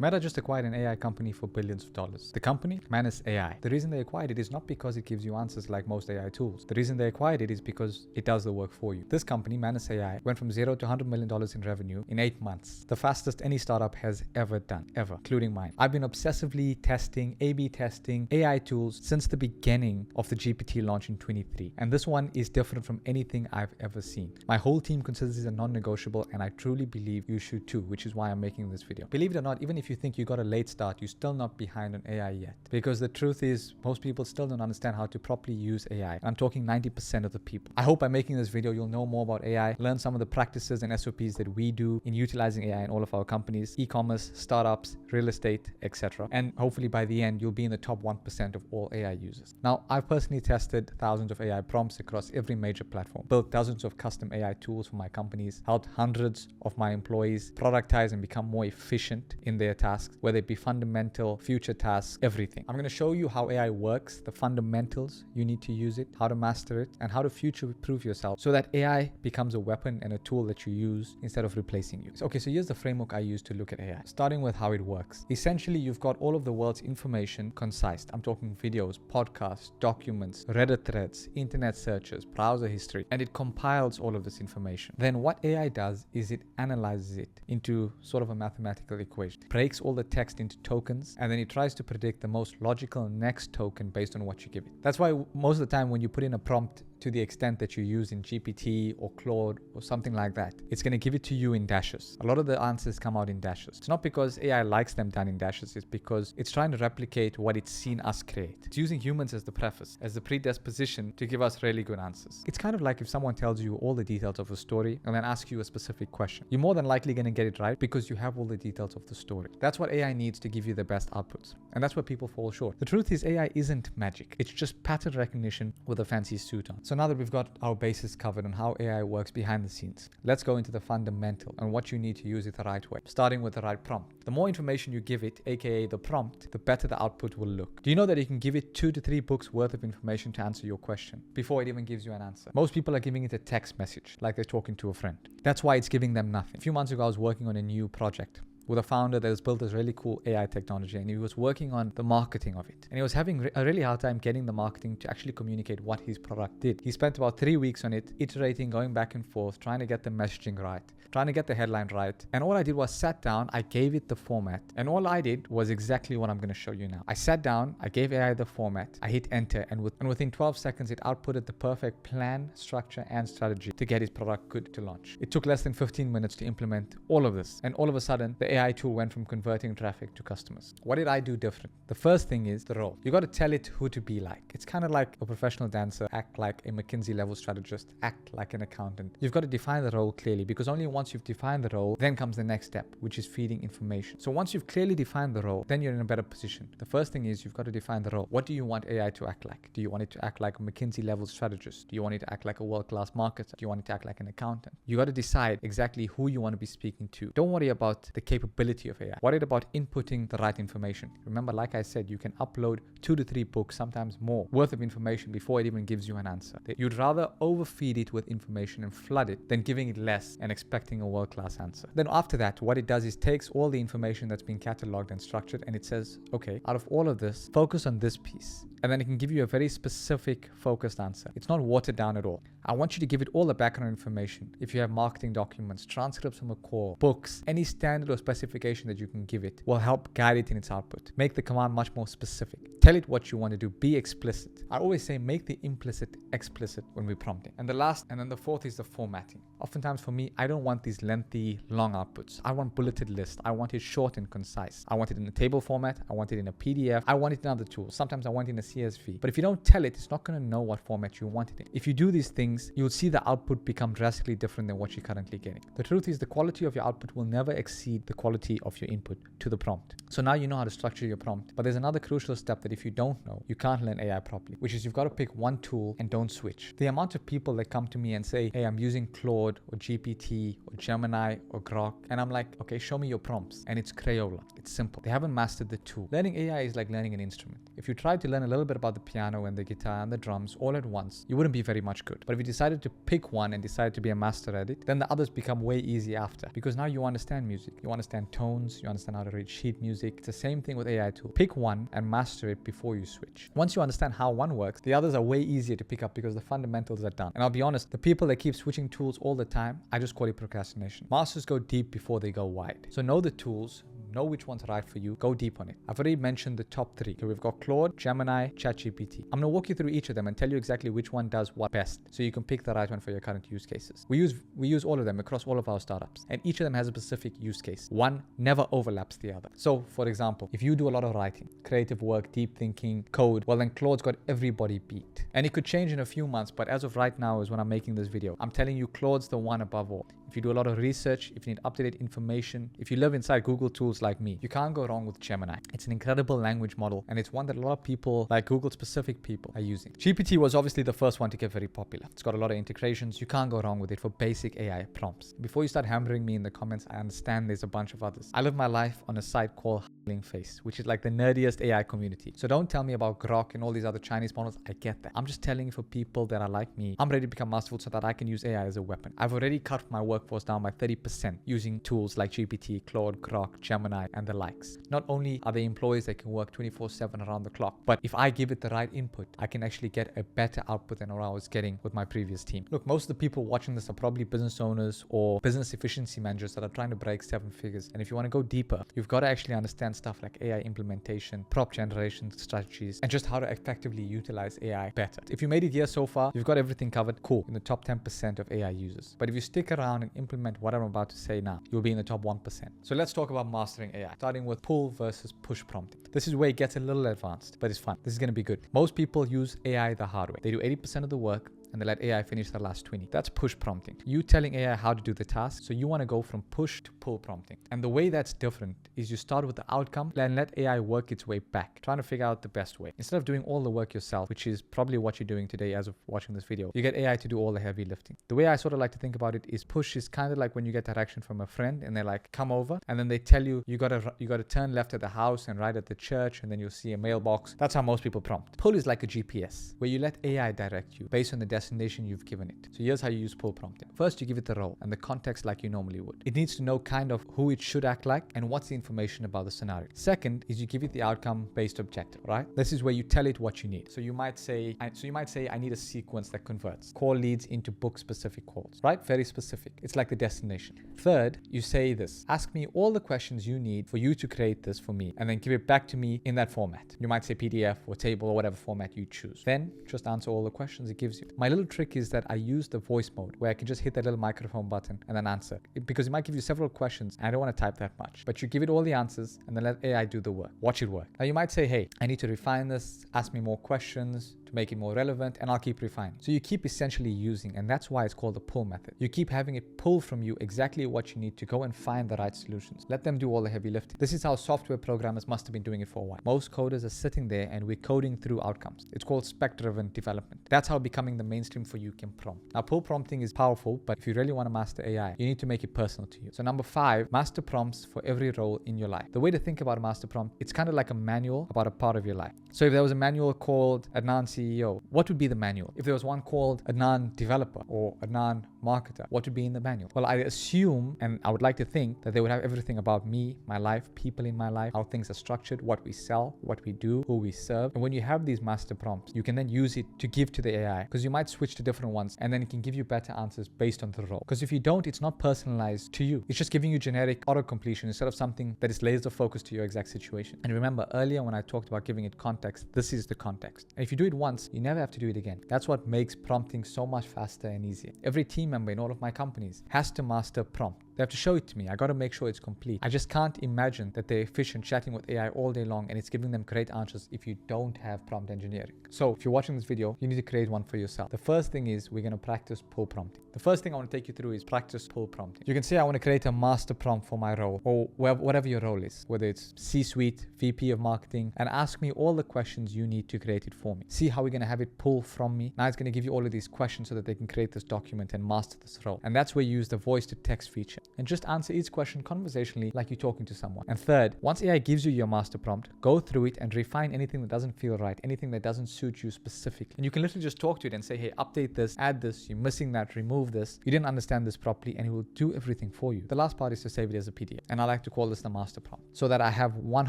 Meta just acquired an AI company for billions of dollars. The company, Manus AI. The reason they acquired it is not because it gives you answers like most AI tools. The reason they acquired it is because it does the work for you. This company, Manus AI, went from $0 to $100 million in revenue in 8 months. The fastest any startup has ever done, ever, including mine. I've been obsessively testing, A/B testing AI tools since the beginning of the GPT launch in 23. And this one is different from anything I've ever seen. My whole team considers it a non-negotiable, and I truly believe you should too, which is why I'm making this video. Believe it or not, even if you think you got a late start, you're still not behind on AI yet. Because the truth is, most people still don't understand how to properly use AI. I'm talking 90% of the people. I hope by making this video, you'll know more about AI, learn some of the practices and SOPs that we do in utilizing AI in all of our companies, e-commerce, startups, real estate, etc. And hopefully by the end, you'll be in the top 1% of all AI users. Now, I've personally tested thousands of AI prompts across every major platform, built dozens of custom AI tools for my companies, helped hundreds of my employees productize and become more efficient in their tasks, whether it be fundamental, future tasks, everything. I'm going to show you how AI works, the fundamentals you need to use it, how to master it, and how to future-proof yourself so that AI becomes a weapon and a tool that you use instead of replacing you. So here's the framework I use to look at AI, starting with how it works. Essentially, you've got all of the world's information concised. I'm talking videos, podcasts, documents, Reddit threads, internet searches, browser history, and it compiles all of this information. Then what AI does is it analyzes it into sort of a mathematical equation, breaks all the text into tokens, and then it tries to predict the most logical next token based on what you give it. That's why most of the time when you put in a prompt to the extent that you use in GPT or Claude or something like that, it's going to give it to you in dashes. A lot of the answers come out in dashes. It's not because AI likes them done in dashes, it's because it's trying to replicate what it's seen us create. It's using humans as the preface, as the predisposition to give us really good answers. It's kind of like if someone tells you all the details of a story and then asks you a specific question. You're more than likely going to get it right because you have all the details of the story. That's what AI needs to give you the best outputs. And that's where people fall short. The truth is AI isn't magic. It's just pattern recognition with a fancy suit on. So now that we've got our bases covered on how AI works behind the scenes, let's go into the fundamental and what you need to use it the right way, starting with the right prompt. The more information you give it, aka the prompt, the better the output will look. Do you know that you can give it 2 to 3 books worth of information to answer your question before it even gives you an answer? Most people are giving it a text message like they're talking to a friend. That's why it's giving them nothing. A few months ago, I was working on a new project with a founder that has built this really cool AI technology, and he was working on the marketing of it. And he was having a really hard time getting the marketing to actually communicate what his product did. He spent about 3 weeks on it, iterating, going back and forth, trying to get the messaging right, trying to get the headline right. And all I did was sat down, I gave it the format, and all I did was exactly what I'm going to show you now. I sat down, I gave AI the format, I hit enter, and within 12 seconds, it outputted the perfect plan, structure, and strategy to get his product good to launch. It took less than 15 minutes to implement all of this. And all of a sudden, the AI tool went from converting traffic to customers. What did I do different? The first thing is the role. You got to tell it who to be like. It's kind of like a professional dancer, act like a McKinsey level strategist, act like an accountant. You've got to define the role clearly, because only once you've defined the role, then comes the next step, which is feeding information. So once you've clearly defined the role, then you're in a better position. The first thing is you've got to define the role. What do you want AI to act like? Do you want it to act like a McKinsey level strategist? Do you want it to act like a world-class marketer? Do you want it to act like an accountant? You got to decide exactly who you want to be speaking to. Don't worry about the capability of AI. Worried about inputting the right information. Remember, like I said, you can upload 2 to 3 books, sometimes more, worth of information before it even gives you an answer. You'd rather overfeed it with information and flood it than giving it less and expecting a world-class answer. Then after that, what it does is takes all the information that's been cataloged and structured, and it says, okay, out of all of this, focus on this piece. And then it can give you a very specific, focused answer. It's not watered down at all. I want you to give it all the background information. If you have marketing documents, transcripts from a call, books, any standard or specification that you can give it will help guide it in its output. Make the command much more specific. Tell it what you want to do. Be explicit. I always say make the implicit explicit when we're prompting. And then the fourth is the formatting. Oftentimes for me, I don't want these lengthy, long outputs. I want bulleted lists. I want it short and concise. I want it in a table format. I want it in a PDF. I want it in other tools. Sometimes I want it in a CSV. But if you don't tell it, it's not going to know what format you want it in. If you do these things, you'll see the output become drastically different than what you're currently getting. The truth is the quality of your output will never exceed the quality of your input to the prompt. So now you know how to structure your prompt. But there's another crucial step that if you don't know, you can't learn AI properly, which is you've got to pick one tool and don't switch. The amount of people that come to me and say, hey, I'm using Claude or GPT or Gemini or Grok, and I'm like, okay, show me your prompts. And it's Crayola. It's simple. They haven't mastered the tool. Learning AI is like learning an instrument. If you tried to learn a little bit about the piano and the guitar and the drums all at once, you wouldn't be very much good. But if you decided to pick one and decided to be a master at it, then the others become way easy after, because now you understand music, you understand understand tones, you understand how to read sheet music. It's the same thing with AI tool. Pick one and master it before you switch. Once you understand how one works, the others are way easier to pick up because the fundamentals are done. And I'll be honest, the people that keep switching tools all the time, I just call it procrastination. Masters go deep before they go wide. So know the tools, know which one's right for you, go deep on it. I've already mentioned the top three. So we've got Claude, Gemini, ChatGPT. I'm going to walk you through each of them and tell you exactly which one does what best so you can pick the right one for your current use cases. We use all of them across all of our startups, and each of them has a specific use case. One never overlaps the other. So for example, if you do a lot of writing, creative work, deep thinking, code, well then Claude's got everybody beat. And it could change in a few months, but as of right now is when I'm making this video, I'm telling you Claude's the one above all. If you do a lot of research, if you need up-to-date information, if you live inside Google tools like me, you can't go wrong with Gemini. It's an incredible language model, and it's one that a lot of people, like Google-specific people, are using. GPT was obviously the first one to get very popular. It's got a lot of integrations. You can't go wrong with it for basic AI prompts. Before you start hammering me in the comments, I understand there's a bunch of others. I live my life on a site called Face, which is like the nerdiest AI community. So don't tell me about Grok and all these other Chinese models. I get that. I'm just telling you for people that are like me, I'm ready to become masterful so that I can use AI as a weapon. I've already cut my workforce down by 30% using tools like GPT, Claude, Grok, Gemini, and the likes. Not only are they employees that can work 24/7 around the clock, but if I give it the right input, I can actually get a better output than what I was getting with my previous team. Look, most of the people watching this are probably business owners or business efficiency managers that are trying to break 7 figures. And if you want to go deeper, you've got to actually understand stuff like AI implementation, prop generation strategies, and just how to effectively utilize AI better. If you made it here so far, you've got everything covered. Cool, in the top 10% of AI users. But if you stick around and implement what I'm about to say now, you'll be in the top 1%. So let's talk about mastering AI, starting with pull versus push prompting. This is where it gets a little advanced, but it's fun. This is going to be good. Most people use AI the hard way. They do 80% of the work, and they let AI finish the last 20. That's push prompting. You telling AI how to do the task. So you want to go from push to pull prompting. And the way that's different is you start with the outcome and let AI work its way back, trying to figure out the best way. Instead of doing all the work yourself, which is probably what you're doing today as of watching this video, you get AI to do all the heavy lifting. The way I sort of like to think about it is push is kind of like when you get direction from a friend and they're like, come over, and then they tell you, you gotta turn left at the house and right at the church, and then you'll see a mailbox. That's how most people prompt. Pull is like a GPS, where you let AI direct you based on the destination you've given it. So here's how you use pull prompting. First, you give it the role and the context like you normally would. It needs to know kind of who it should act like and what's the information about the scenario. Second is you give it the outcome-based objective, right? This is where you tell it what you need. So you might say, I need a sequence that converts call leads into book-specific calls, right? Very specific. It's like the destination. Third, you say this, ask me all the questions you need for you to create this for me, and then give it back to me in that format. You might say PDF or table or whatever format you choose. Then just answer all the questions it gives you. My little trick is that I use the voice mode where I can just hit that little microphone button and then answer. Because it might give you several questions and I don't want to type that much. But you give it all the answers and then let AI do the work. Watch it work. Now you might say, hey, I need to refine this, ask me more questions to make it more relevant, and I'll keep refining. So you keep essentially using, and that's why it's called the pull method. You keep having it pull from you exactly what you need to go and find the right solutions. Let them do all the heavy lifting. This is how software programmers must have been doing it for a while. Most coders are sitting there and we're coding through outcomes. It's called spec-driven development. That's how becoming the mainstream for you can prompt. Now, pull prompting is powerful, but if you really want to master AI, you need to make it personal to you. So number 5, master prompts for every role in your life. The way to think about a master prompt, it's kind of like a manual about a part of your life. So if there was a manual called Adnaan CEO, what would be the manual? If there was one called Adnaan Developer or Adnaan Marketer, what would be in the manual? Well, I assume, and I would like to think, that they would have everything about me, my life, people in my life, how things are structured, what we sell, what we do, who we serve. And when you have these master prompts, you can then use it to give to the AI, because you might switch to different ones and then it can give you better answers based on the role. Because if you don't, it's not personalized to you. It's just giving you generic auto completion instead of something that is laser focused to your exact situation. And remember earlier when I talked about giving it context, this is the context. And if you do it once, you never have to do it again. That's what makes prompting so much faster and easier. Every team member in all of my companies has to master prompt. They have to show it to me. I got to make sure it's complete. I just can't imagine that they're efficient chatting with AI all day long and it's giving them great answers if you don't have prompt engineering. So if you're watching this video, you need to create one for yourself. The first thing is we're going to practice pull prompting. The first thing I want to take you through is practice pull prompting. You can say I want to create a master prompt for my role or whatever your role is, whether it's C-suite, VP of marketing, and ask me all the questions you need to create it for me. See how we're going to have it pull from me. Now it's going to give you all of these questions so that they can create this document and master this role. And that's where you use the voice to text feature. and just answer each question conversationally like you're talking to someone. And third, once AI gives you your master prompt, go through it and refine anything that doesn't feel right, anything that doesn't suit you specifically. And you can literally just talk to it and say, hey, update this, add this, you're missing that, remove this, you didn't understand this properly, and it will do everything for you. The last part is to save it as a PDF. And I like to call this the master prompt, so that I have one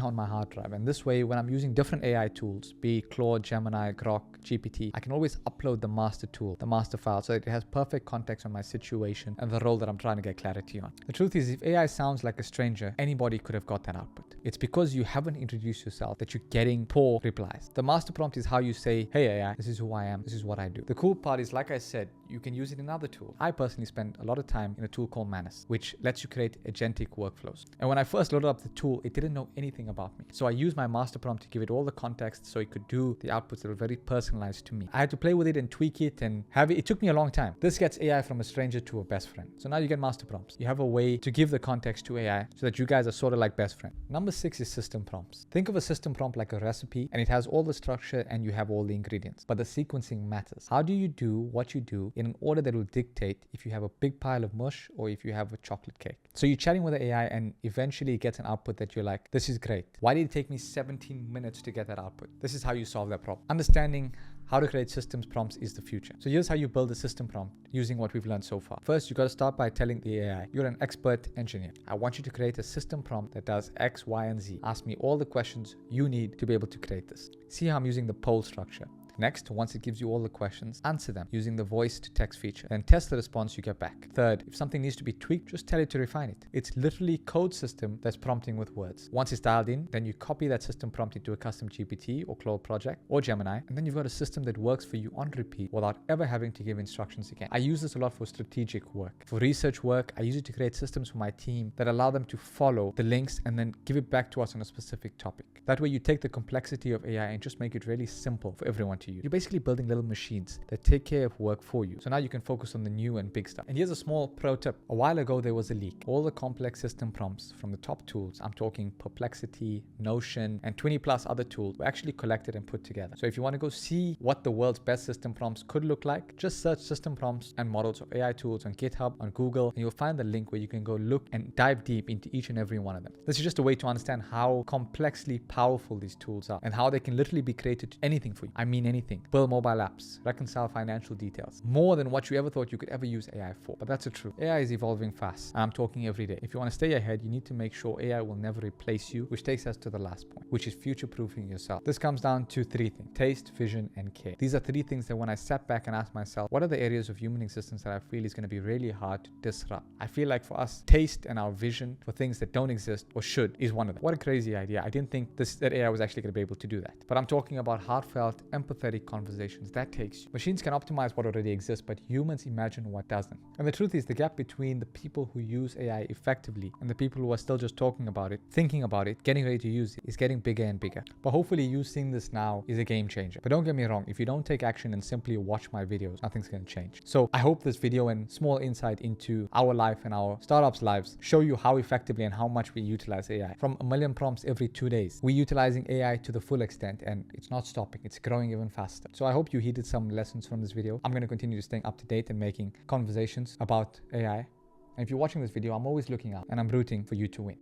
on my hard drive. And this way, when I'm using different AI tools, be it Claude, Gemini, Grok, GPT, I can always upload the master tool, the master file, so that it has perfect context on my situation and the role that I'm trying to get clarity on. The truth is, if AI sounds like a stranger, anybody could have got that output. It's because you haven't introduced yourself that you're getting poor replies. The master prompt is how you say, hey AI, this is who I am, this is what I do. The cool part is, like I said, you can use it in other tools. I personally spend a lot of time in a tool called Manus, which lets you create agentic workflows. And when I first loaded up the tool, it didn't know anything about me. So I used my master prompt to give it all the context so it could do the outputs that were very personalized to me. I had to play with it and tweak it and have it. It took me a long time. This gets AI from a stranger to a best friend. So now you get master prompts. You have a way to give the context to AI so that you guys are sort of like best friends. Number 6 is system prompts. Think of a system prompt like a recipe, and it has all the structure and you have all the ingredients, but the sequencing matters. How do you do what you do in an order that will dictate if you have a big pile of mush or if you have a chocolate cake? So you're chatting with the AI and eventually it gets an output that you're like, this is great. Why did it take me 17 minutes to get that output? This is how you solve that problem. Understanding how to create systems prompts is the future. So here's how you build a system prompt using what we've learned so far. First, you got to start by telling the AI, you're an expert engineer. I want you to create a system prompt that does X, Y, and Z. Ask me all the questions you need to be able to create this. See how I'm using the poll structure. Next, once it gives you all the questions, answer them using the voice to text feature. Then test the response you get back. Third, if something needs to be tweaked, just tell it to refine it. It's literally code system that's prompting with words. Once it's dialed in, then you copy that system prompt into a custom GPT or Claude project or Gemini, and then you've got a system that works for you on repeat without ever having to give instructions again. I use this a lot for strategic work. For research work, I use it to create systems for my team that allow them to follow the links and then give it back to us on a specific topic. That way you take the complexity of AI and just make it really simple for everyone to use. You're basically building little machines that take care of work for you. So now you can focus on the new and big stuff. And here's a small pro tip. A while ago, there was a leak. All the complex system prompts from the top tools, I'm talking Perplexity, Notion, and 20 plus other tools, were actually collected and put together. So if you want to go see what the world's best system prompts could look like, just search system prompts and models of AI tools on GitHub, on Google, and you'll find the link where you can go look and dive deep into each and every one of them. This is just a way to understand how complexly powerful these tools are and how they can literally be created to anything for you. I mean anything. Build mobile apps, reconcile financial details, more than what you ever thought you could ever use AI for. But that's the truth. AI is evolving fast, and I'm talking every day. If you want to stay ahead, you need to make sure AI will never replace you, which takes us to the last point, which is future-proofing yourself. This comes down to 3 things: taste, vision, and care. These are 3 things that when I sat back and asked myself, what are the areas of human existence that I feel is going to be really hard to disrupt? I feel like for us, taste and our vision for things that don't exist or should is one of them. What a crazy idea. I didn't think that AI was actually going to be able to do that. But I'm talking about heartfelt, empathetic conversations. That takes you. Machines can optimize what already exists, but humans imagine what doesn't. And the truth is, the gap between the people who use AI effectively and the people who are still just talking about it, thinking about it, getting ready to use it, is getting bigger and bigger. But hopefully you seeing this now is a game changer. But don't get me wrong, if you don't take action and simply watch my videos, nothing's going to change. So I hope this video and small insight into our life and our startups' lives show you how effectively and how much we utilize AI. From 1 million prompts every 2 days, we're utilizing AI to the full extent, and it's not stopping. It's growing even faster. So I hope you heeded some lessons from this video. I'm going to continue to stay up to date and making conversations about AI. And if you're watching this video, I'm always looking out and I'm rooting for you to win.